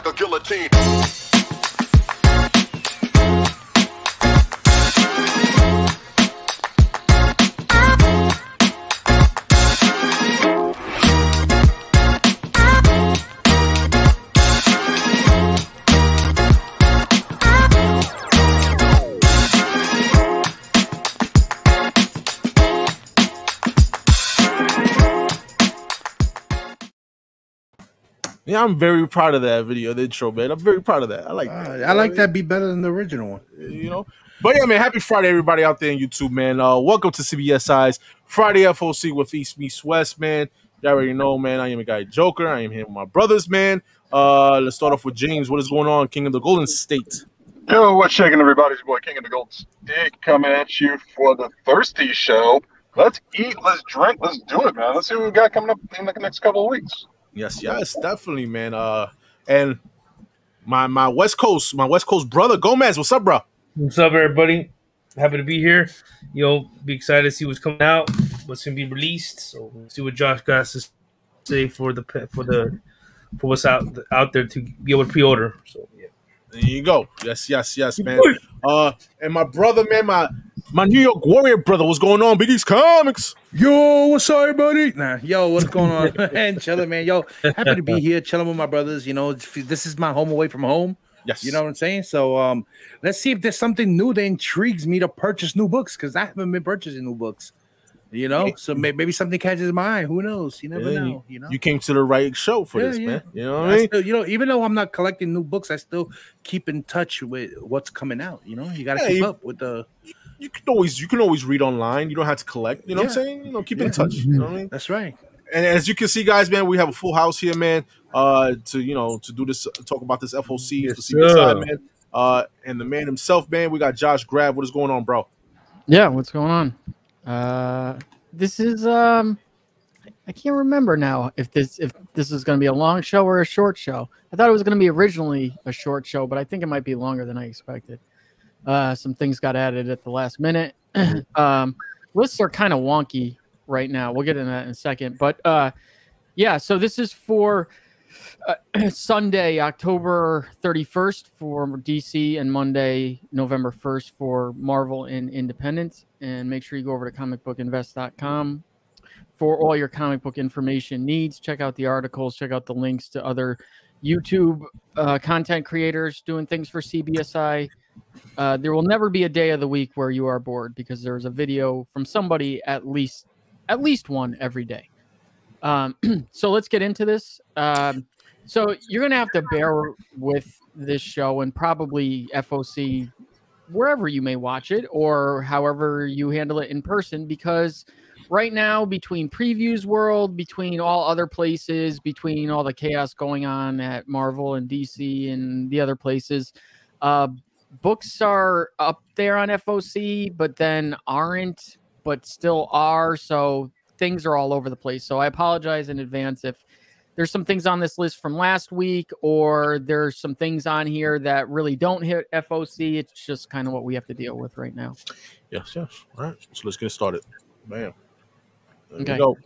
a guillotine. Yeah, I'm very proud of that video, the intro, man. I'm very proud of that. I like that. I like that be better than the original one. You know? But yeah, man, happy Friday, everybody out there on YouTube, man. Welcome to CBSI's Friday FOC with East Meets West, man. You already know, man. I am a guy Joker. I am here with my brothers, man. Let's start off with James. What is going on, King of the Golden State? Yo, what's shaking, everybody? It's your boy King of the Golden State coming at you for the Thirsty Show. Let's eat, let's drink, let's do it, man. Let's see what we got coming up in the next couple of weeks. Yes, definitely, man. And my West Coast brother Gomez. What's up, bro? What's up, everybody? Happy to be here. Be excited to see what's coming out, what's gonna be released. So we'll see what Josh got to say for what's out there to be able to pre-order. So yeah, there you go. Yes, man. And my brother, man, my New York Warrior brother. What's going on, Biggie's Comics? Yo, what's up, buddy? Yo, what's going on? Man, chilling, man. Yo, happy to be here, chilling with my brothers. You know, this is my home away from home. Yes. You know what I'm saying? So let's see if there's something new that intrigues me to purchase new books, because I haven't been purchasing new books. You know, so maybe something catches my eye. Who knows? You never know. You know, you came to the right show for this, man. You know what I mean? Still, even though I'm not collecting new books, I still keep in touch with what's coming out. You know, you got to keep up with the. You can always read online. You don't have to collect. You know what I'm saying? You know, keep in touch. You know what I mean? That's right. And as you can see, guys, man, we have a full house here, man. To do this, talk about this FOC for CBSI, man. And the man himself, man, we got Josh Grav. What is going on, bro? Yeah, what's going on? This is I can't remember now if this is going to be a long show or a short show. I thought it was going to be originally a short show, but I think it might be longer than I expected. Some things got added at the last minute. Lists are kind of wonky right now. We'll get into that in a second. But yeah, so this is for Sunday, October 31st for DC, and Monday, November 1st for Marvel and Independent. And make sure you go over to comicbookinvest.com for all your comic book information needs. Check out the articles, check out the links to other YouTube content creators doing things for CBSI. There will never be a day of the week where you are bored, because there's a video from somebody at least one every day. So let's get into this. So you're going to have to bear with this show and probably FOC wherever you may watch it or however you handle it in person, because right now, between Previews World, between all other places, between all the chaos going on at Marvel and DC and the other places, books are up there on FOC, but then aren't, but still are. So things are all over the place. So I apologize in advance if there's some things on this list from last week, or there's some things on here that really don't hit FOC. It's just kind of what we have to deal with right now. Yes. All right. So let's get started. Bam. There Okay. we go.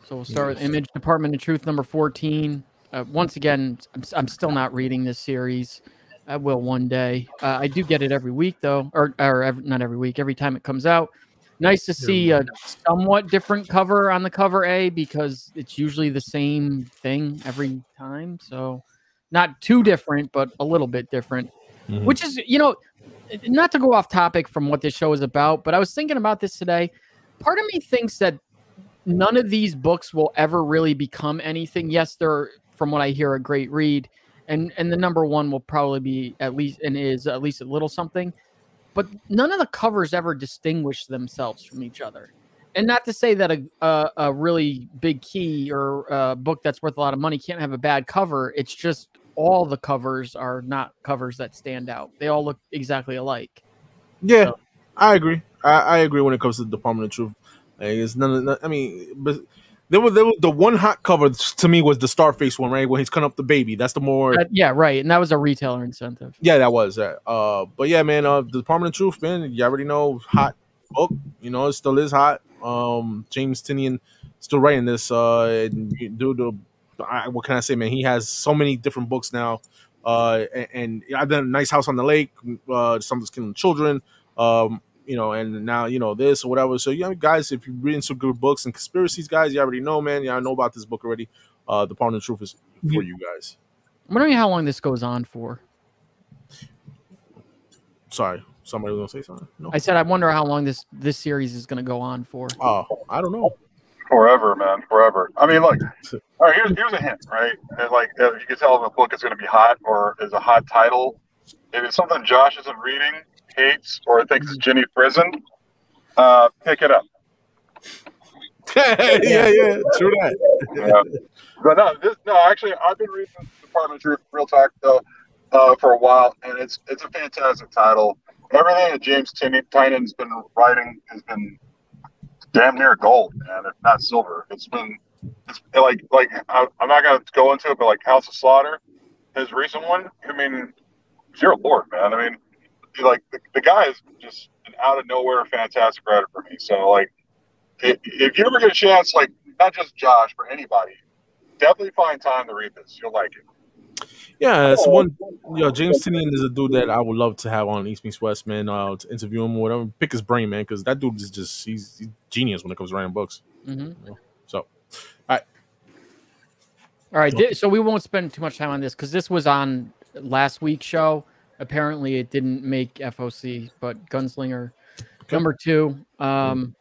So we'll start with Image Department of Truth number 14. Once again, I'm still not reading this series. I will one day. I do get it every week, though, or not every week, every time it comes out. Nice to see a somewhat different cover on the cover A, because it's usually the same thing every time. So not too different, but a little bit different, which is, not to go off topic from what this show is about, but I was thinking about this today. Part of me thinks that none of these books will ever really become anything. Yes, they're, from what I hear, a great read. And the number one will probably be at least a little something. But none of the covers ever distinguish themselves from each other. And not to say that a really big key or a book that's worth a lot of money can't have a bad cover. It's just all the covers are not covers that stand out. They all look exactly alike. Yeah, so. I agree. I agree when it comes to the Department of Truth. It's but there was the one hot cover to me was the Starface one, right? When he's cutting up the baby. That's the more yeah, right. And that was a retailer incentive. Yeah, that was that. But yeah, man, the Department of Truth, man, you already know, hot book. It still is hot. James Tynion still writing this. And you do what can I say, man? He has so many different books now. And I've done Nice House on the Lake, Something's Killing Children, you know, and now, you know, this or whatever. So, you know, guys, if you're reading some good books and conspiracies, guys, you already know, man. Yeah, I know about this book already. The Part of the Truth is for you guys. I'm wondering how long this goes on for. Sorry, somebody was gonna say something. No, I said I wonder how long this series is going to go on for. Oh, I don't know. Forever, man, forever. I mean, look. All right, here's a hint, right? And like, you can tell if a book is going to be hot or is a hot title. If it's something Josh isn't reading, hates, or thinks is Ginny Prison, pick it up. yeah, true that. Yeah. But actually, I've been reading Department of Truth, Real Talk, for a while, and it's a fantastic title. Everything that James Tynan's been writing has been damn near gold, man, if not silver. It's like I'm not gonna go into it, but like House of Slaughter, his recent one. I mean, dear Lord, man. I mean, like the guy is just an out of nowhere fantastic writer for me. So like, if you ever get a chance, like not just Josh, for anybody, definitely find time to read this. You'll like it. Yeah, it's one. You know, James Tynion is a dude that I would love to have on East Meets West, man. To interview him or whatever, pick his brain, man, because that dude is just he's genius when it comes to writing books. Mm-hmm. So, all right. So we won't spend too much time on this because this was on last week's show. Apparently, it didn't make FOC, but Gunslinger number 2. I'm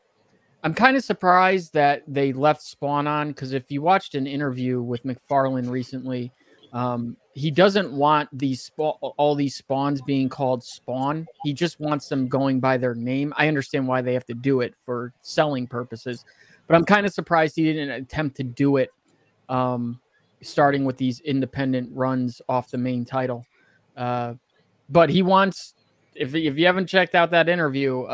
kind of surprised that they left Spawn on because if you watched an interview with McFarlane recently. He doesn't want all these spawns being called Spawn. He just wants them going by their name. I understand why they have to do it for selling purposes, but I'm kind of surprised he didn't attempt to do it starting with these independent runs off the main title. But he wants, if you haven't checked out that interview,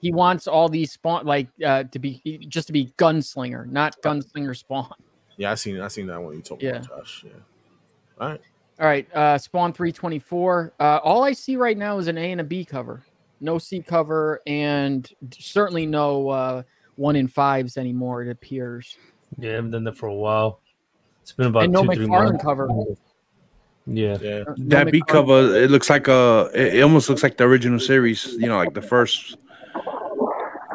he wants all these Spawn to be Gunslinger, not Gunslinger Spawn. Yeah, I seen that one you told me about, Josh. Yeah. All right. Spawn 324. All I see right now is an A and a B cover. No C cover, and certainly no 1 in 5s anymore, it appears. Yeah, I haven't done that for a while. It's been about and no 2-3 McFarlane months. cover. Yeah. That B cover, it looks like it almost looks like the original series, you know, like the first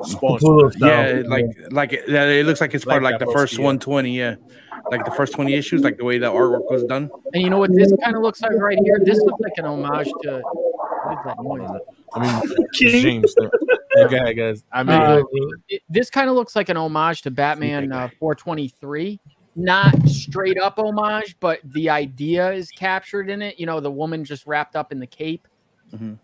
Spawn. Yeah, it looks like it's part of like the first 120, like the first 20 issues, like the way the artwork was done. And you know what this kind of looks like right here? This looks like an homage to what is that noise? I mean, James. Okay, guys. I mean, this kind of looks like an homage to Batman 423. Not straight up homage, but the idea is captured in it. You know, the woman just wrapped up in the cape. Mm-hmm.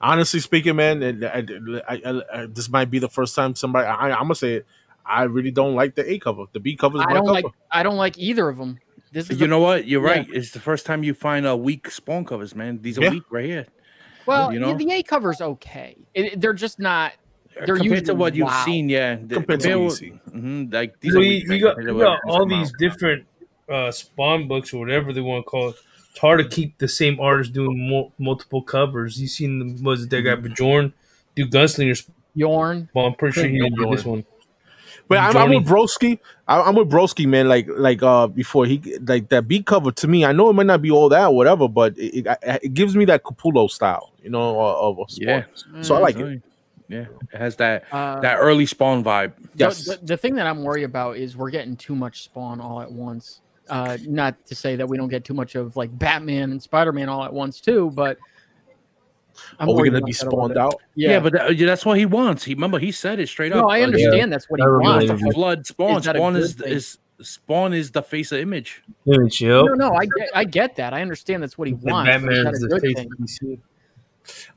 Honestly speaking, man, this might be the first time somebody. I'm gonna say it. I really don't like the A cover. The B cover is my cover. I don't like either of them. This is you know what? You're right. It's the first time you find a weak Spawn covers, man. These are weak right here. Well, you know? The A cover's okay. They're just not. They're compared to what you've seen, compared to what you've seen. Like these you got all these different Spawn books or whatever they want to call it. It's hard to keep the same artist doing multiple covers. You seen that guy Bjorn do Gunslinger Bjorn? Well, I'm pretty sure he did this one. But I'm with Broski. I'm with Broski, man. Like before he like that B cover to me. I know it might not be all that or whatever, but it gives me that Capullo style, you know, of Spawn. So I like it. Yeah, it has that early Spawn vibe. Yes. The thing that I'm worried about is we're getting too much Spawn all at once. Not to say that we don't get too much of like Batman and Spider-Man all at once too, but we're gonna be spawned out. Yeah, but that's what he wants. Remember, he said it straight up. No, I understand that's what he wants. The flood Spawn. Spawn is the face of Image. No, I get that. I understand that's what he wants. Batman is the face of DC.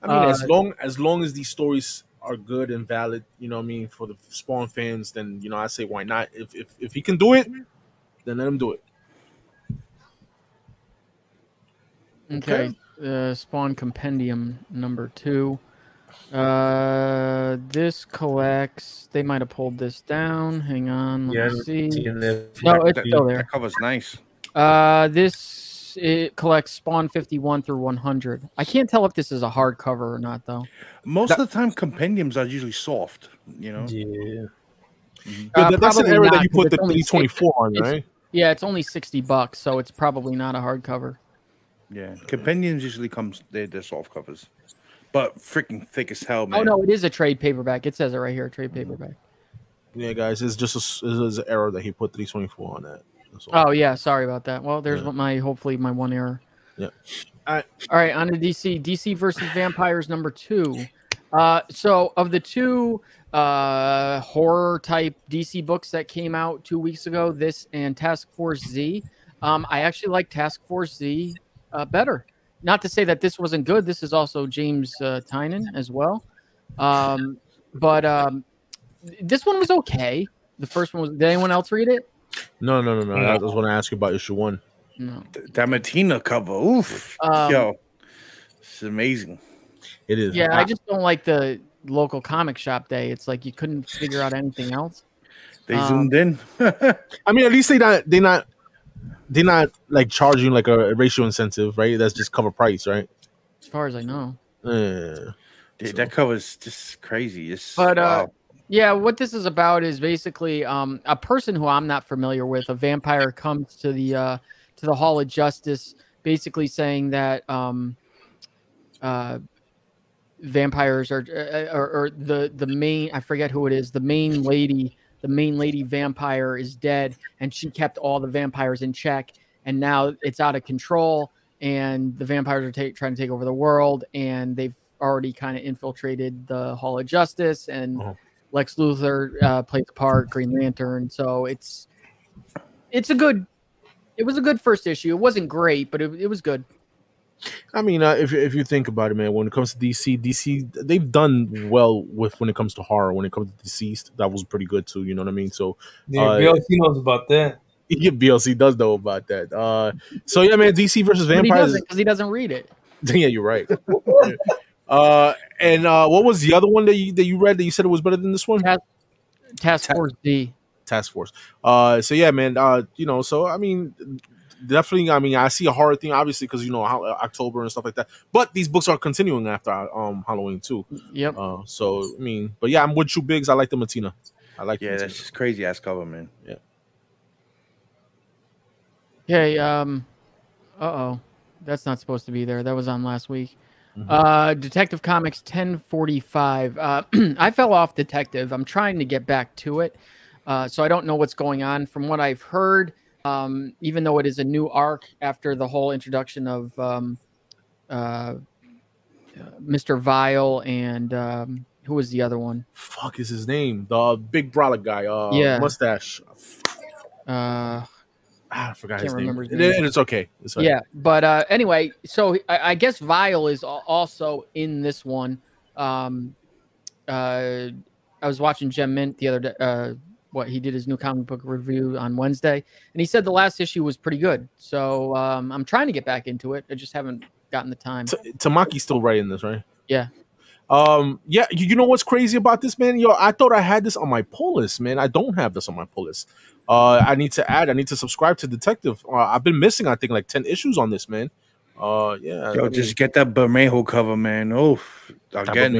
I mean, as long as these stories are good and valid, you know what I mean, for the Spawn fans, then you know I say why not? If he can do it, then let him do it. Okay. Spawn Compendium number 2. This collects. They might have pulled this down. Hang on. Let me see. No, it's still there. That cover's nice. It collects Spawn 51 through 100. I can't tell if this is a hardcover or not, though. Most of the time, compendiums are usually soft. You know. Yeah. That's an era that you put the 324 on, right? Yeah, it's only $60, so it's probably not a hardcover. Yeah, Compendiums usually comes they're soft covers, but freaking thick as hell, man. Oh no, it is a trade paperback. It says it right here, trade paperback. Yeah, guys, it's just an error that he put 324 on that. That's all. Oh yeah, sorry about that. Well, there's hopefully my one error. Yeah. All right, on to DC. DC versus Vampires #2. So of the two horror type DC books that came out 2 weeks ago, this and Task Force Z, I actually like Task Force Z better. Not to say that this wasn't good. This is also James Tynion as well. But this one was okay. The first one was. Did anyone else read it? No. I was going to ask you about issue 1. No. That Matina cover, oof, yo, it's amazing. It is. Yeah, I just don't like the local comic shop day. It's like you couldn't figure out anything else. They zoomed in. I mean, at least they're not like charging like a ratio incentive, right? That's just cover price, right? As far as I know. Dude, that cover's just crazy. Wow. Yeah, what this is about is basically a person who I'm not familiar with, a vampire, comes to the Hall of Justice, basically saying that vampires are or the main, I forget who it is, the main lady vampire is dead, and she kept all the vampires in check, and now it's out of control, and the vampires are trying to take over the world, and they've already kind of infiltrated the Hall of Justice, and Lex Luthor plays a part, Green Lantern. So it was a good first issue. It wasn't great, but it was good. I mean, if you think about it, man, when it comes to DC, they've done well when it comes to horror. When it comes to Deceased, that was pretty good too. You know what I mean? So BLC knows about that. Yeah, BLC does know about that. So yeah, man, DC versus Vampires, because he doesn't read it. Yeah, you're right. And what was the other one that you read that you said it was better than this one? Task Force D. Task Force. So yeah, man. So I mean, definitely. I mean, I see a horror thing, obviously, because October and stuff like that. But these books are continuing after Halloween too. Yep. So I mean, but yeah, I'm with you, Biggs. I like the Matina. I like. Yeah, that's just crazy ass cover, man. Yeah. Okay. That's not supposed to be there. That was on last week. Detective Comics 1045. I fell off Detective. I'm trying to get back to it. So I don't know what's going on. From what I've heard, even though it is a new arc after the whole introduction of Mr. Vile and who was the other one? Fuck is his name? The big brolic guy. Mustache. I forgot his name. It's okay. Yeah, but anyway, so I guess Vile is also in this one. I was watching Gem Mint the other day. He did his new comic book review on Wednesday, and he said the last issue was pretty good. So I'm trying to get back into it. I just haven't gotten the time. Tamaki's still writing this, right? Yeah. Yeah. You know what's crazy about this, man? Yo, I thought I had this on my pull list, man. I don't have this on my pull list. I need to subscribe to Detective. I've been missing, I think, like 10 issues on this, man. Yeah. Yo, just get that Bermejo cover, man. Oh, again,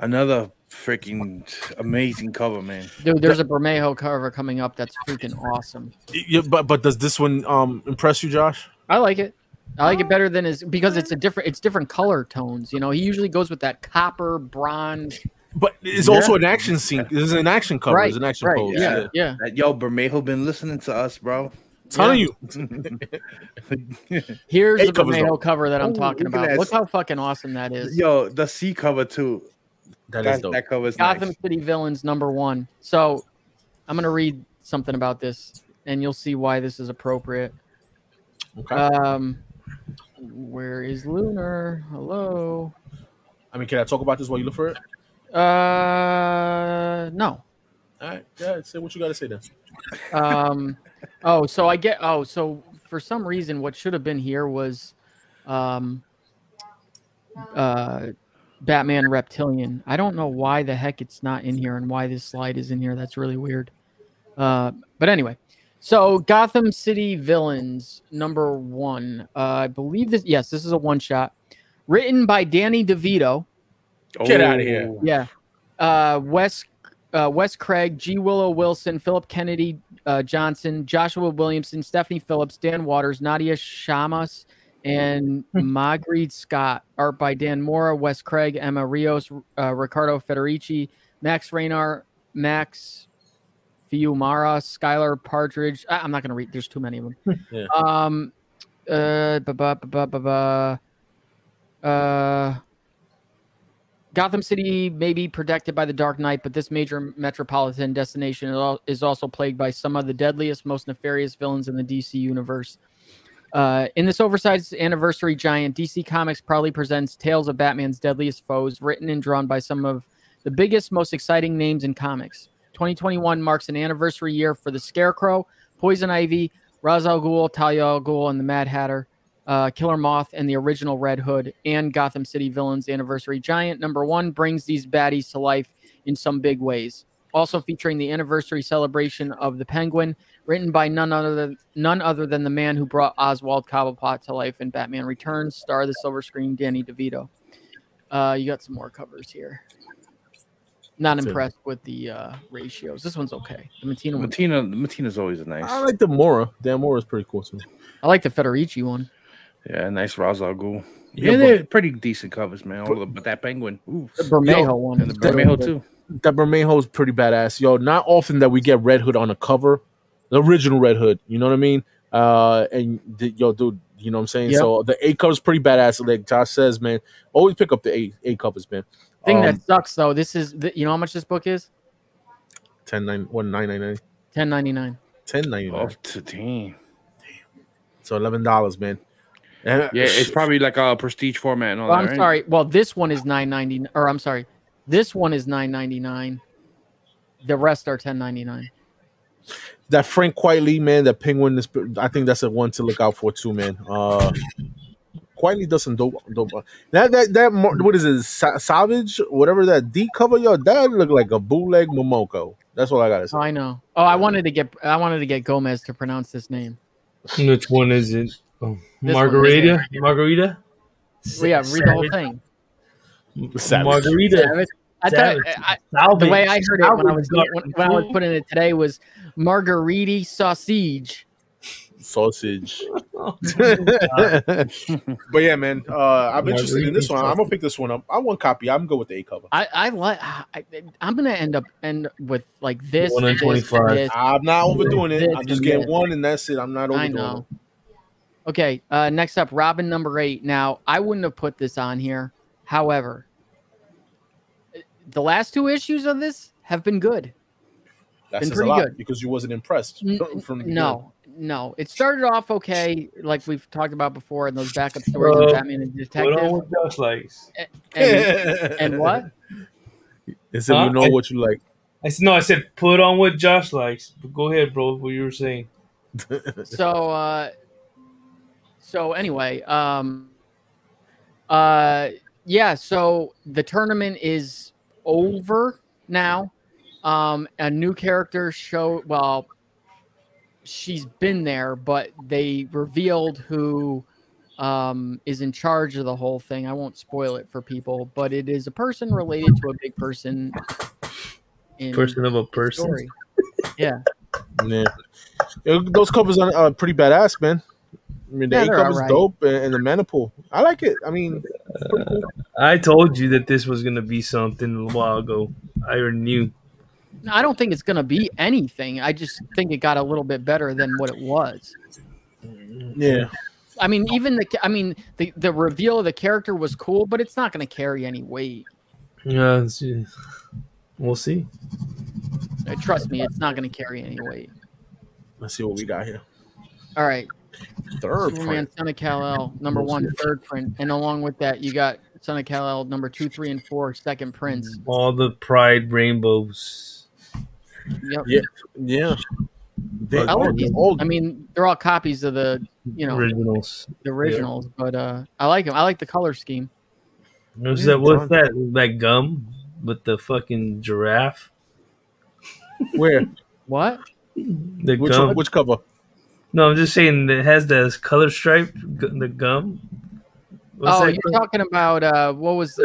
another freaking amazing cover, man. Dude, there's a Bermejo cover coming up that's freaking awesome. Yeah, but does this one impress you, Josh? I like it. I like it better than because it's different color tones. You know, he usually goes with that copper, bronze. But it's also an action scene. This is an action cover. Right, It's an action pose. Yeah. Yo, Bermejo been listening to us, bro. Telling you. Here's the Bermejo cover that I'm talking about. Look how fucking awesome that is. Yo, the C cover too. That cover is Gotham nice. City Villains #1. So I'm gonna read something about this, and you'll see why this is appropriate. Okay. Where is Lunar? Hello. I mean, can I talk about this while you look for it? No. All right. Yeah, say what you got to say then. So for some reason, what should have been here was, Batman Reptilian. I don't know why the heck it's not in here and why this slide is in here. That's really weird. But anyway, so Gotham City Villains #1. I believe this. Yes, this is a one shot written by Danny DeVito. Get out of here. Yeah. Wes Wes Craig, G. Willow Wilson, Philip Kennedy Johnson, Joshua Williamson, Stephanie Phillips, Dan Waters, Nadia Shamas, and Marguerite Scott. Art by Dan Mora, Wes Craig, Emma Rios, Ricardo Federici, Max Raynar, Max Fiumara, Skylar Partridge. I'm not going to read. There's too many of them. Gotham City may be protected by the Dark Knight, but this major metropolitan destination is also plagued by some of the deadliest, most nefarious villains in the DC universe. In this oversized anniversary giant, DC Comics proudly presents tales of Batman's deadliest foes, written and drawn by some of the biggest, most exciting names in comics. 2021 marks an anniversary year for the Scarecrow, Poison Ivy, Ra's al Ghul, Talia al Ghul, and the Mad Hatter, Killer Moth, and the original Red Hood, and Gotham City Villains Anniversary Giant. #1 brings these baddies to life in some big ways. Also featuring the anniversary celebration of the Penguin, written by none other than the man who brought Oswald Cobblepot to life in Batman Returns, star of the silver screen, Danny DeVito. You got some more covers here. Not impressed with the ratios. This one's okay. The Matina's always a nice. I like the Mora. Dan Mora is pretty cool too. I like the Federici one. Yeah, nice Ra's al Ghul. Yeah, they're pretty decent covers, man. But that Penguin, ooh. The Bermejo one, and the Bermejo too. That Bermejo is pretty badass, yo. Not often that we get Red Hood on a cover, the original Red Hood. You know what I mean? Yo, dude, you know what I'm saying? Yep. So the A cover's pretty badass. Like Josh says, man, always pick up the A covers, man. Thing that sucks though, this is you know how much this book is? $9.99. $10.99. $10.99. Damn. So $11, man. Yeah, it's probably like a prestige format and all that. I'm sorry. Well, this one is $9.99, or I'm sorry, this one is $9.99. The rest are $10.99. That Frank Quitely, man, that Penguin is. I think that's a one to look out for too, man. Quitely does some dope. That what is it? Savage, whatever that D cover, yo, that look like a bootleg Momoko. That's what I gotta say. I know. Oh, I wanted to get Gomez to pronounce this name. Which one is it? Oh, Margarita. Margarita. Well, yeah, read the whole thing. Savage. Margarita. The way I heard it when I was putting it today was Margariti sausage. But yeah, man, I'm interested in this one. I'm gonna pick this one up. I want copy. I'm gonna go with the A cover. I'm gonna end with like this. 125. I'm not overdoing it. I'm just getting one, and that's it. I'm not overdoing it. Okay. Next up, Robin #8. Now, I wouldn't have put this on here. However, the last 2 issues of this have been good. That's pretty good because you wasn't impressed. No, it started off okay, like we've talked about before in those backup stories of Batman and Detective. Put on what Josh likes. And what? Is it you know what you like? I said put on what Josh likes. But go ahead, bro. What you were saying. So anyway, yeah. So the tournament is over now. A new character well, she's been there, but they revealed who is in charge of the whole thing. I won't spoil it for people, but it is a person related to a big person. Person of a person. Story. Yeah. Those covers are pretty badass, man. I mean, the A cover's dope, and the Maniple. I like it. I mean, pretty cool. I told you that this was going to be something a while ago. I already knew. I don't think it's going to be anything. I just think it got a little bit better than what it was. Yeah. I mean, the reveal of the character was cool, but it's not going to carry any weight. Yeah, we'll see. Trust me, it's not going to carry any weight. Let's see what we got here. All right. Third Superman, print. Son of Kal-El, #1, third print. And along with that, you got Son of Kal-El, #2, 3, and 4, second prints. All the Pride rainbows. Yep. Yeah. I like these. I mean, they're all copies of the, originals. The originals, but I like them. I like the color scheme. What's that gum with the fucking giraffe? Where? What? Which cover? No, I'm just saying it has the color stripe, the gum. You're talking about what was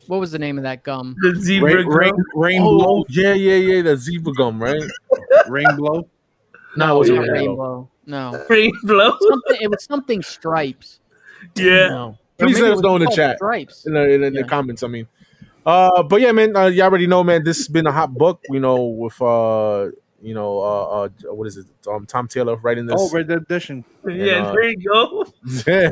what was the name of that gum? The zebra gum. Rainbow. Yeah, the zebra gum, right? Rainbow. No, it it wasn't was Rainbow. No, Rainbow. it was something stripes. Yeah. No. Or Please maybe let it us was know in the called chat, Stripes. in Yeah. the comments. I mean, but yeah, man, you already know, man. This has been a hot book, you know, with what is it? Tom Taylor writing this. Oh, Red Dead Edition. Yeah, there you go. Let's get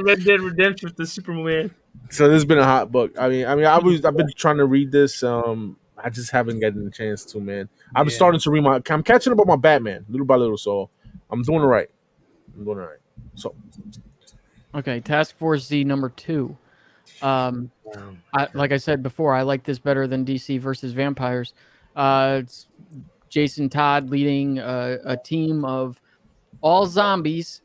Red Dead Redemption with the Superman. So this has been a hot book. I've been trying to read this. I just haven't gotten a chance to, man. I'm starting to read I'm catching up on my Batman little by little, so I'm doing it right. So Okay, Task Force Z number 2. Like I said before, I like this better than DC versus Vampires. It's Jason Todd leading a team of all zombies,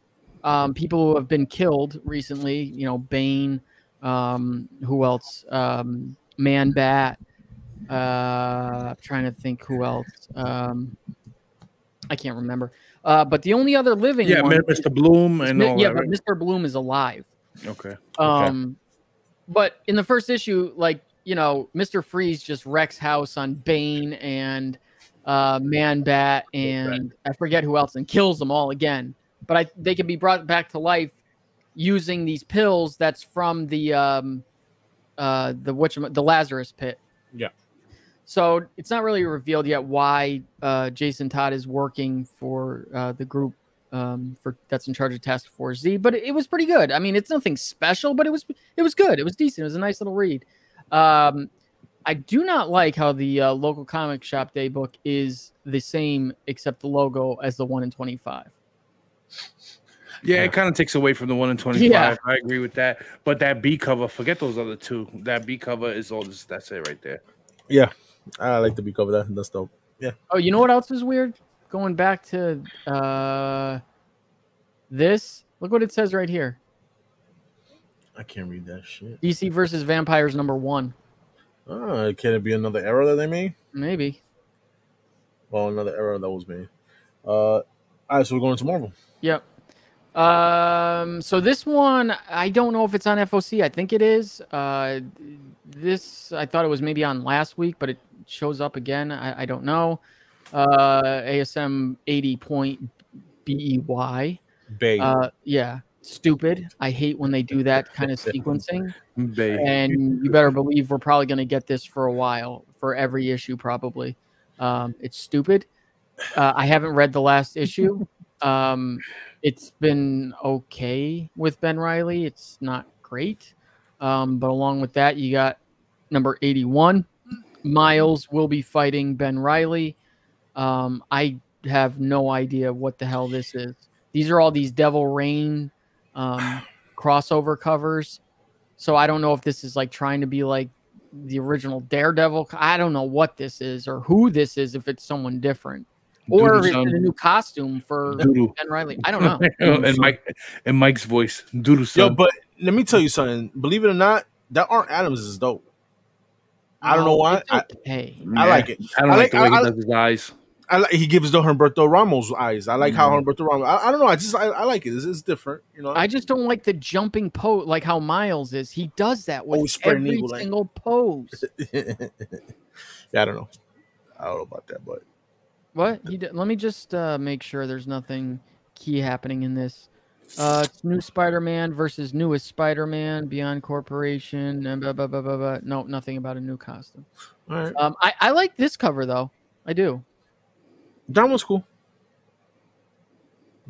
people who have been killed recently. You know, Bane. Who else? Man Bat. I'm trying to think who else. I can't remember. But the only other living one, Mr. Bloom and all that. But Mr. Bloom is alive. Okay. But in the first issue, like, you know, Mr. Freeze just wrecks house on Bane and Man Bat and I forget who else and kills them all again. But they can be brought back to life using these pills that's from the Lazarus Pit. Yeah. So it's not really revealed yet why Jason Todd is working for the group that's in charge of Task Force Z, but it was pretty good. I mean, it's nothing special, but it was good. It was decent. It was a nice little read. I do not like how the local comic shop day book is the same except the logo as the 1 in 25. Yeah, it kind of takes away from the 1 in 25. Yeah. I agree with that. But that B cover, forget those other two. That B cover is all this. That's it right there. Yeah, I like the B cover. That's dope. Yeah. Oh, you know what else is weird? Going back to this, look what it says right here. I can't read that shit. DC versus Vampires number 1. Can it be another error that they made? Maybe. Well, another error that was made. All right, so we're going to Marvel. Yep. So this one, I don't know if it's on FOC. I think it is. This, I thought it was maybe on last week, but it shows up again. I don't know. ASM 80.BEY. Yeah. Stupid. I hate when they do that kind of sequencing. And you better believe we're probably going to get this for a while, for every issue probably. It's stupid. I haven't read the last issue. It's been okay with Ben Reilly. It's not great. But along with that, you got number 81. Miles will be fighting Ben Reilly. I have no idea what the hell this is. These are all these Devil Rain crossover covers. So I don't know if this is like trying to be like the original Daredevil. I don't know what this is or who this is, if it's someone different. Or is it a new costume for Ben Reilly? I don't know. and Mike's voice. Doodoo-san. Yo, but let me tell you something. Believe it or not, that Art Adams is dope. I don't know why. I like it. I don't like the way he does his eyes. He gives the Humberto Ramos eyes. I like how Humberto Ramos. I don't know. I like it. It's different. You know. I just don't like the jumping pose, like how Miles is. He does that with every single pose. Yeah, I don't know. I don't know about that, but what he did. Let me just make sure there's nothing key happening in this. It's new Spider-Man versus newest Spider-Man, Beyond Corporation, and blah, blah, blah, blah, blah. No, nothing about a new costume. All right. I like this cover though. I do. That was cool.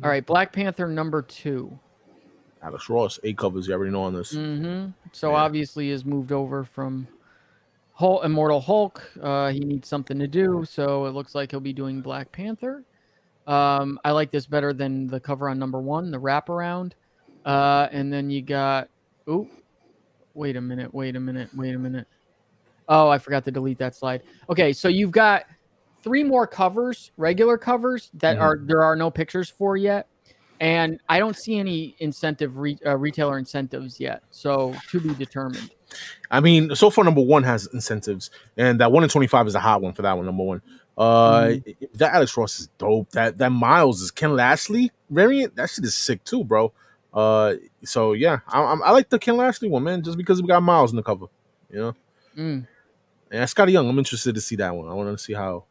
All right, Black Panther number 2. Alex Ross, 8 covers. You already know on this. So obviously is moved over from Immortal Hulk. He needs something to do, so it looks like he'll be doing Black Panther. I like this better than the cover on number 1, the wraparound. And then you got, wait a minute. Oh, I forgot to delete that slide. Okay, so you've got 3 more covers, regular covers that there are no pictures for yet. And I don't see any retailer incentives yet. So to be determined. I mean, so far number 1 has incentives, and that 1 in 25 is a hot one for that one. Number 1. That Alex Ross is dope. That Miles is Ken Lashley variant. That shit is sick too, bro. So yeah, I like the Ken Lashley one, man, just because we got Miles in the cover, you know. And Scotty Young, I'm interested to see that one. I want to see how,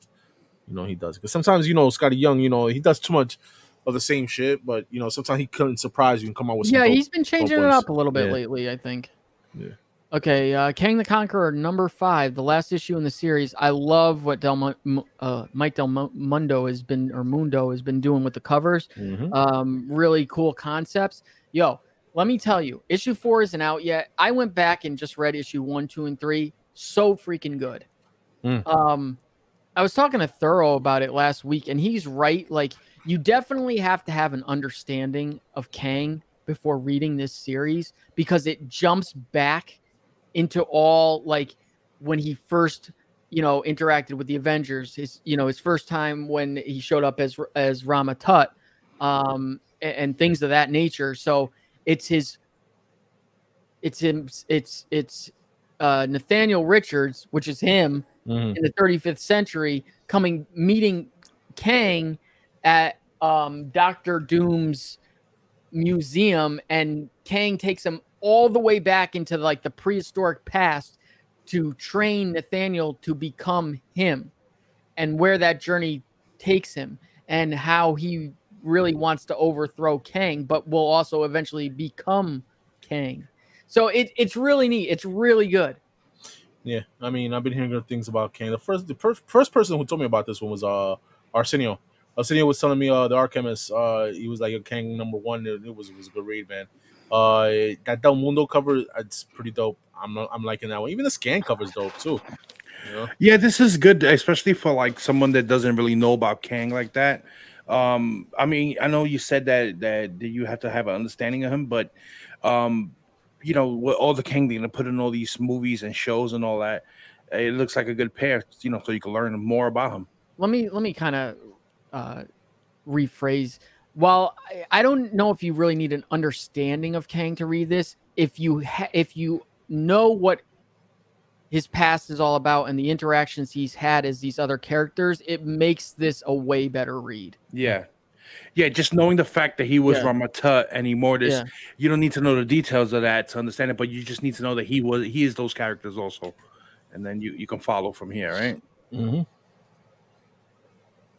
he does. Because sometimes, Scotty Young, he does too much of the same shit, but sometimes he can surprise you and come out with some he's been changing it up a little bit lately, I think. Yeah. Okay, Kang the Conqueror #5, the last issue in the series. I love what Mike Del Mundo has been doing with the covers. Really cool concepts. Yo, let me tell you, issue 4 isn't out yet. I went back and just read issue 1, 2, and 3. So freaking good. I was talking to Thoro about it last week, and he's right. Like, you definitely have to have an understanding of Kang before reading this series, because it jumps back into all, like, when he first, interacted with the Avengers, his first time when he showed up as Rama Tut, and things of that nature. So it's Nathaniel Richards, which is him in the 35th century, meeting Kang at Dr. Doom's museum, and Kang takes him all the way back into like the prehistoric past to train Nathaniel to become him, and where that journey takes him, and how he really wants to overthrow Kang, but will also eventually become Kang. So it's really neat. It's really good. Yeah, I mean, I've been hearing good things about Kang. The first person who told me about this one was Arsenio. Arsenio was telling me the Art Kemist. He was like a Kang #1. It was a good read, man. That Del Mundo cover, it's pretty dope. I'm liking that one. Even the scan cover is dope too. Yeah, this is good, especially for like someone that doesn't really know about Kang like that. I mean, I know you said that you have to have an understanding of him, but with all the Kang they're gonna put in all these movies and shows and all that, it looks like a good pair, so you can learn more about him. Let me kind of rephrase. Well, I don't know if you really need an understanding of Kang to read this. If you know what his past is all about and the interactions he's had as these other characters, it makes this a way better read. Yeah, just knowing the fact that he was Rama Tut and Immortus, you don't need to know the details of that to understand it, but you just need to know that he is those characters also, and then you can follow from here, right? There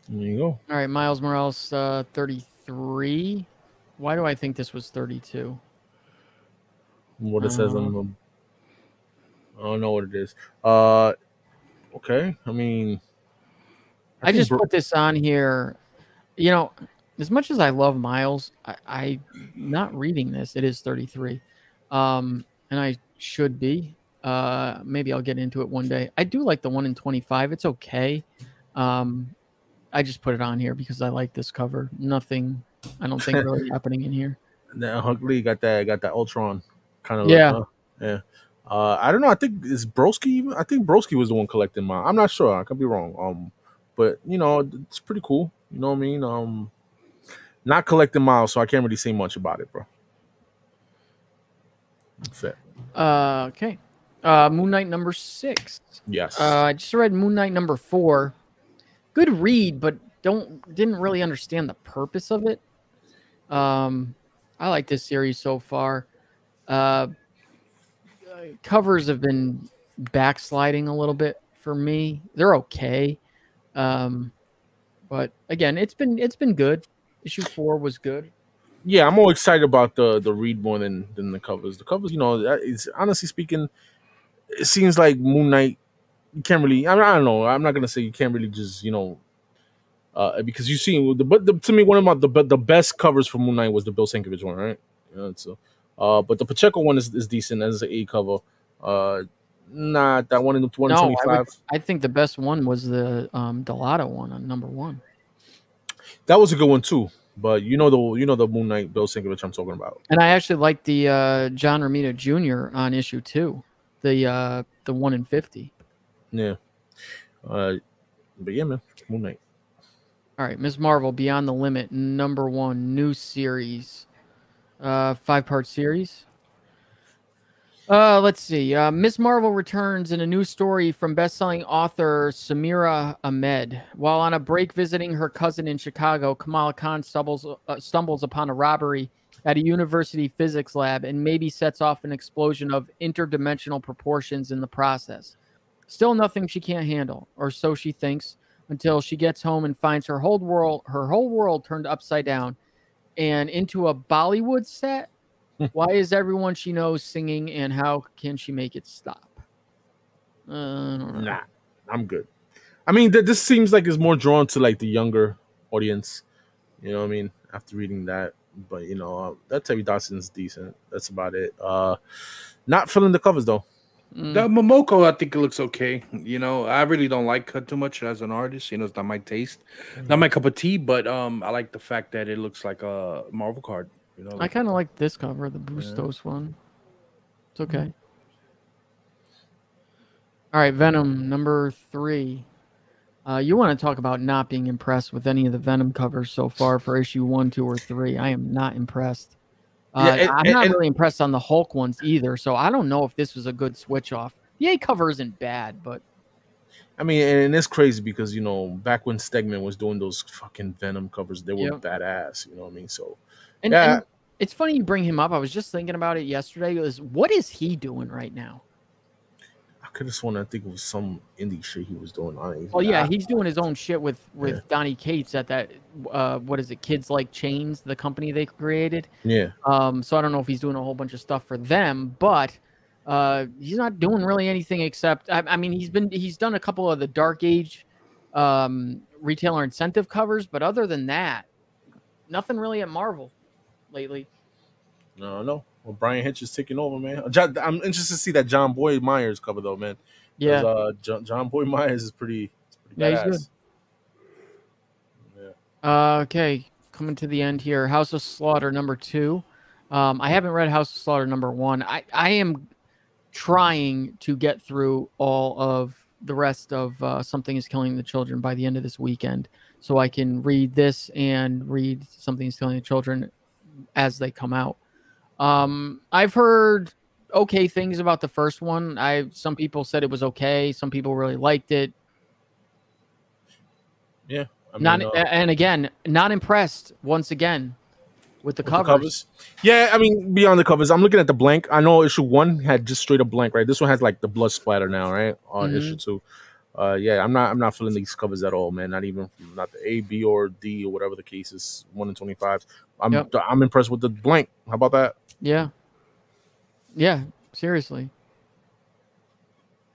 you go. All right, Miles Morales, 33. Why do I think this was 32? What it says on the... I don't know what it is. Okay. I mean... I just put this on here. As much as I love Miles, I'm not reading this. It is 33. And I should be. Maybe I'll get into it one day. I do like the one in 25. It's okay. I just put it on here because I like this cover. Nothing, I don't think, really happening in here. That Hug Lee got that Ultron kind of yeah. I don't know. I think is Broski. I think Broski was the one collecting mine. I'm not sure. I could be wrong. But it's pretty cool. You know what I mean? Not collecting Miles, so I can't really say much about it, bro. That's it. Okay. Moon Knight #6. Yes. I just read Moon Knight #4. Good read, but didn't really understand the purpose of it. I like this series so far. Covers have been backsliding a little bit for me. They're okay. But again, it's been good. Issue 4 was good. Yeah, I'm more excited about the read more than the covers. The covers, it's honestly speaking, it seems like Moon Knight, you can't really. I don't know. I'm not gonna say you can't really just because you see to me one of the best covers for Moon Knight was the Bill Sienkiewicz one, right? But the Pacheco one is decent as an A cover. That one in the 125. I think the best one was the Delata one on #1. That was a good one too. But the Moon Knight Bill Sienkiewicz I'm talking about. And I actually like the John Romita Jr. on issue 2, the 1 in 50. Yeah. But yeah, man, Moon Knight. All right, Ms. Marvel Beyond the Limit #1 new series, 5-part series. Let's see. Ms. Marvel returns in a new story from best-selling author Samira Ahmed. While on a break visiting her cousin in Chicago, Kamala Khan stumbles upon a robbery at a university physics lab and maybe sets off an explosion of interdimensional proportions in the process. Still nothing she can't handle, or so she thinks, until she gets home and finds her whole world turned upside down and into a Bollywood set. Why is everyone she knows singing, and how can she make it stop? I don't know. Nah, I'm good. I mean, this seems like it's more drawn to like the younger audience. You know what I mean? After reading that, but you know, that Terry Dotson's decent. That's about it. Not filling the covers though. The Momoko, I think it looks okay. You know, I really don't like her too much as an artist. You know, it's not my taste, not my cup of tea. But I like the fact that it looks like a Marvel card. You know, I kind of like this cover, the Bustos one. It's okay. All right, Venom number 3. You want to talk about not being impressed with any of the Venom covers so far for issue 1, 2, or 3? I am not impressed. I'm not really impressed on the Hulk ones either, so I don't know if this was a good switch off. The A cover isn't bad, but I mean, and it's crazy because, you know, back when Stegman was doing those fucking Venom covers, they were badass. You know what I mean? So, and it's funny you bring him up. I was just thinking about it yesterday. What is he doing right now? I could have sworn I think it was some indie shit he was doing. He's doing his own shit with Donnie Cates at that. What is it? Kids Like Chains, the company they created. Yeah. So I don't know if he's doing a whole bunch of stuff for them, but he's not doing really anything except. I mean, he's done a couple of the Dark Age retailer incentive covers, but other than that, nothing really at Marvel lately. No. Well, Brian Hitch is taking over, man. I'm interested to see that John Boy Myers cover, though, man. Yeah. John Boy Myers is pretty badass. He's good. Yeah. Okay, coming to the end here. House of Slaughter number 2. I haven't read House of Slaughter number 1. I am trying to get through all of the rest of Something is Killing the Children by the end of this weekend, so I can read this and read Something is Killing the Children as they come out. I've heard okay things about the first one. Some people said it was okay. Some people really liked it. Yeah. I mean, and again, not impressed once again with the covers. Yeah, I mean, beyond the covers, I'm looking at the blank. I know issue 1 had just straight up blank, right? This one has like the blood splatter now, right? On issue 2. I'm not feeling these covers at all, man. Not the A, B, or D, or whatever the case is. 1 in 25. I'm impressed with the blank. How about that? Yeah, seriously.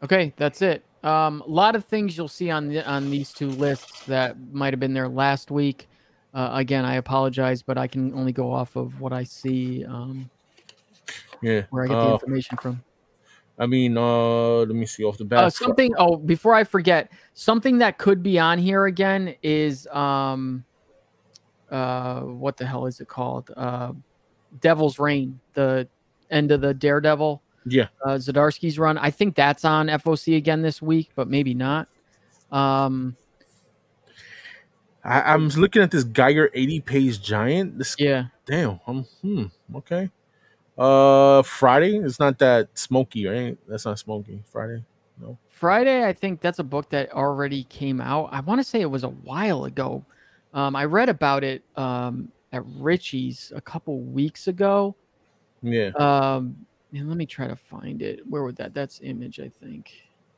Okay, that's it. A lot of things you'll see on these 2 lists that might have been there last week. Again, I apologize, but I can only go off of what I see. Where I get the information from. I mean, let me see off the bat. Before I forget, something that could be on here again is what the hell is it called? Devil's Reign, the end of the Daredevil. Yeah. Zdarsky's run. I think that's on FOC again this week, but maybe not. I'm looking at this Geiger 80-page giant. Damn. Okay. Friday. It's not that smoky, right? That's not smoky. Friday. No. Friday, I think that's a book that already came out. I want to say it was a while ago. I read about it at Richie's a couple weeks ago. Yeah. And let me try to find it. Where would that's Image, I think.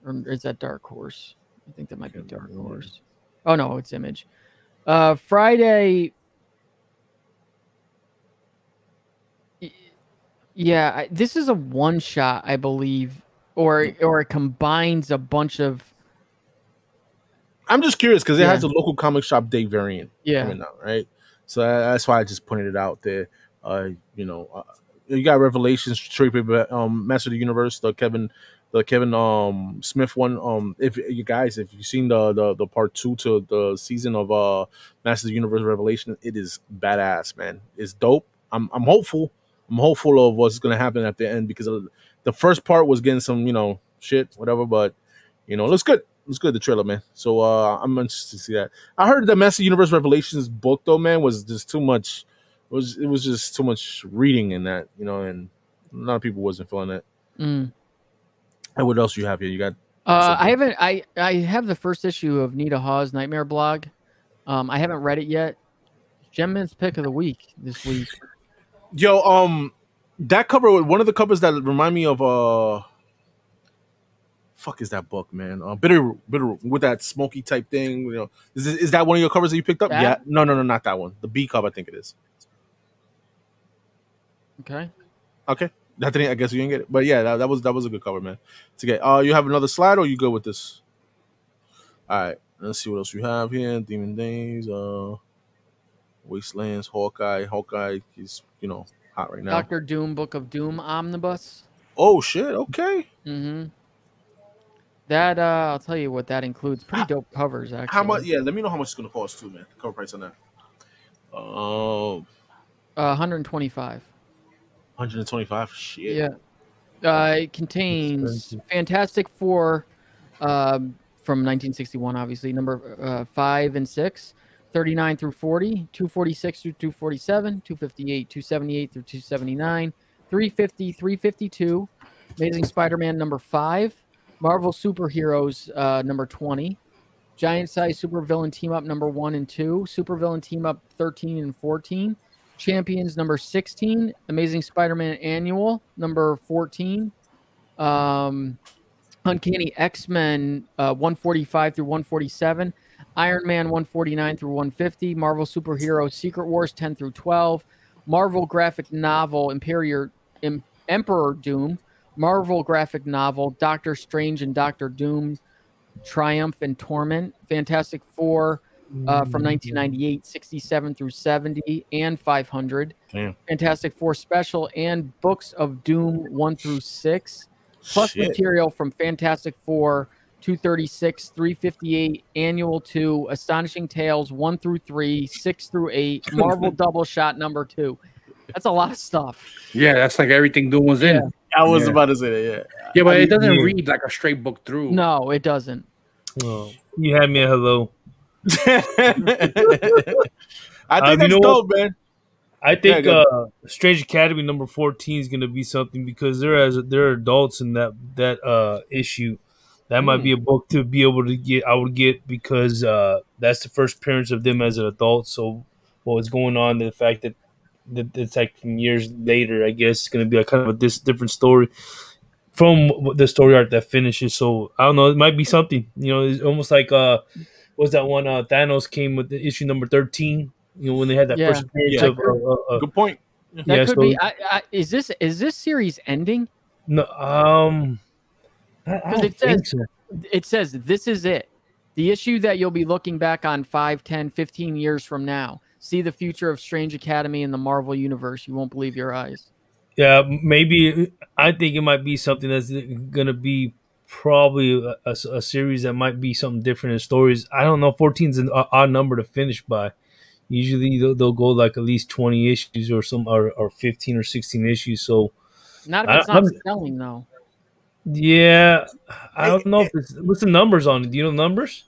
Or is that Dark Horse? I think that might be Dark Horse. Oh no, it's Image. Friday. Yeah, this is a one shot, I believe, or it combines a bunch of. I'm just curious because it has a local comic shop day variant coming out, right? So that's why I just pointed it out there. You got Revelations, trade paper, Master of the Universe, the Kevin Smith one. If you've seen the part 2 to the season of Master of the Universe Revelation, it is badass, man. It's dope. I'm hopeful. I'm hopeful of what's gonna happen at the end because the first part was getting some shit, whatever, but it looks good. It's good, the trailer, man. So I'm interested to see that. I heard the Master Universe Revelations book though, man, was just too much. It was just too much reading in that, and a lot of people wasn't feeling it. And what else you have here? You got I have the first issue of Nita Hawes' Nightmare blog. I haven't read it yet. Gemman's pick of the week this week. Yo, that cover, one of the covers that remind me of fuck is that book, man? Bitter with that smoky type thing. You know, is that one of your covers that you picked up? That? Yeah, no, not that one. The B cover, I think it is. Okay. Okay, I guess you didn't get it, but yeah, that was a good cover, man. To get, you have another slide, or you good with this? All right, let's see what else you have here. Demon Days, Wastelands, Hawkeye. He's hot right now. Doctor Doom, Book of Doom Omnibus. Oh shit! Okay. Mm-hmm. That I'll tell you what that includes. Pretty dope covers, actually. How much? Yeah, let me know how much it's gonna cost too, man. Cover price on that. 125. 125. Shit. Yeah. It contains Fantastic Four, from 1961, obviously, number 5 and 6, 39 through 40, 246 through 247, 258, 278 through 279, 350, 352, Amazing Spider-Man number 5, Marvel Superheroes number 20, Giant Size Supervillain Team Up number 1 and 2, Supervillain Team Up 13 and 14, Champions number 16, Amazing Spider-Man Annual number 14, Uncanny X-Men 145 through 147, Iron Man 149 through 150, Marvel Superhero Secret Wars 10 through 12, Marvel graphic novel Emperor Doom, Marvel graphic novel Doctor Strange and Doctor Doom Triumph and Torment, Fantastic Four from 1998, 67 through 70 and 500, Damn. Fantastic Four Special and Books of Doom 1 through 6, plus material from Fantastic Four 236, 358, Annual 2, Astonishing Tales 1 through 3, 6 through 8, Marvel Double Shot number 2. That's a lot of stuff. Yeah, that's like everything Doom was in. I was about to say that, yeah. Yeah, but it doesn't read like a straight book through. No, it doesn't. Oh, you had me a hello. I think that's dope, man. I think Strange Academy number 14 is going to be something because there are adults in that issue. That might be a book to be able to get. I would get because that's the first appearance of them as an adult. So what was going on? The fact that it's like from years later, I guess it's going to be a kind of a different story from the story arc that finishes. So I don't know. It might be something. You know, it's almost like what's that one? Thanos came with the issue number 13. You know, when they had that first appearance of good point. That could be. Is this series ending? No. Because it says this is it. The issue that you'll be looking back on 5, 10, 15 years from now. See the future of Strange Academy in the Marvel Universe. You won't believe your eyes. Yeah, maybe. I think it might be something that's going to be probably a series that might be something different in stories. I don't know. 14 is an odd number to finish by. Usually they'll go like at least 20 issues or 15 or 16 issues. So not if it's not selling though. Yeah, I don't know what's the numbers on it. Do you know the numbers?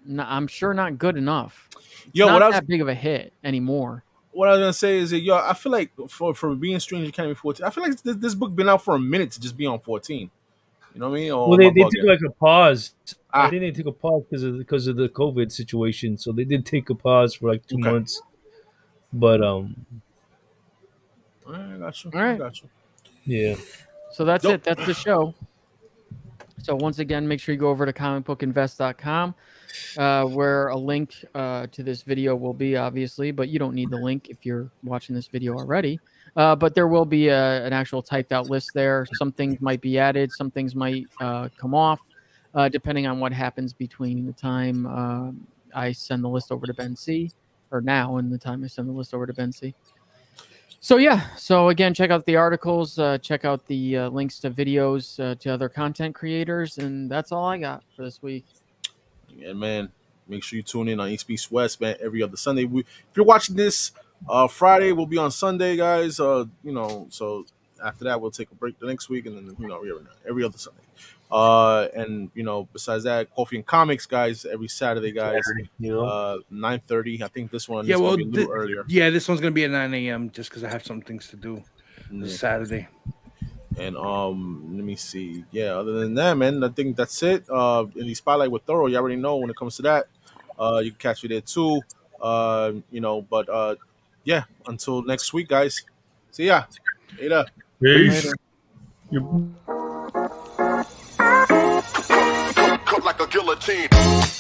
No, I'm sure not good enough. It's not that big of a hit anymore. What I was gonna say is that I feel like for being Strange Academy 14, I feel like this book been out for a minute to just be on 14. You know what I mean? Well, they took like a pause. I think they took a pause because of the COVID situation. So they did take a pause for like 2 months. But I got you. All right. I got you. Yeah. So that's it. That's the show. So once again, make sure you go over to comicbookinvest.com, where a link to this video will be, obviously, but you don't need the link if you're watching this video already. But there will be an actual typed out list there. Some things might be added. Some things might come off, depending on what happens between the time I send the list over to Ben C, or now and the time I send the list over to Ben C. So yeah, so again, check out the articles, check out the links to videos to other content creators, and that's all I got for this week. Yeah, man, make sure you tune in on East Beast West, man, every other Sunday. If you're watching this Friday, we'll be on Sunday, guys. So after that, we'll take a break the next week, and then every other Sunday. And besides that, Coffee and Comics, guys, every Saturday, guys, 9:30. I think this one is gonna be a little earlier. Yeah, this one's gonna be at 9 a.m. just because I have some things to do this Saturday. And let me see. Yeah, other than that, man, I think that's it. In the spotlight with Thoro, you already know when it comes to that. You can catch me there too. Yeah, until next week, guys. See ya. Later. Peace. Cut like a guillotine.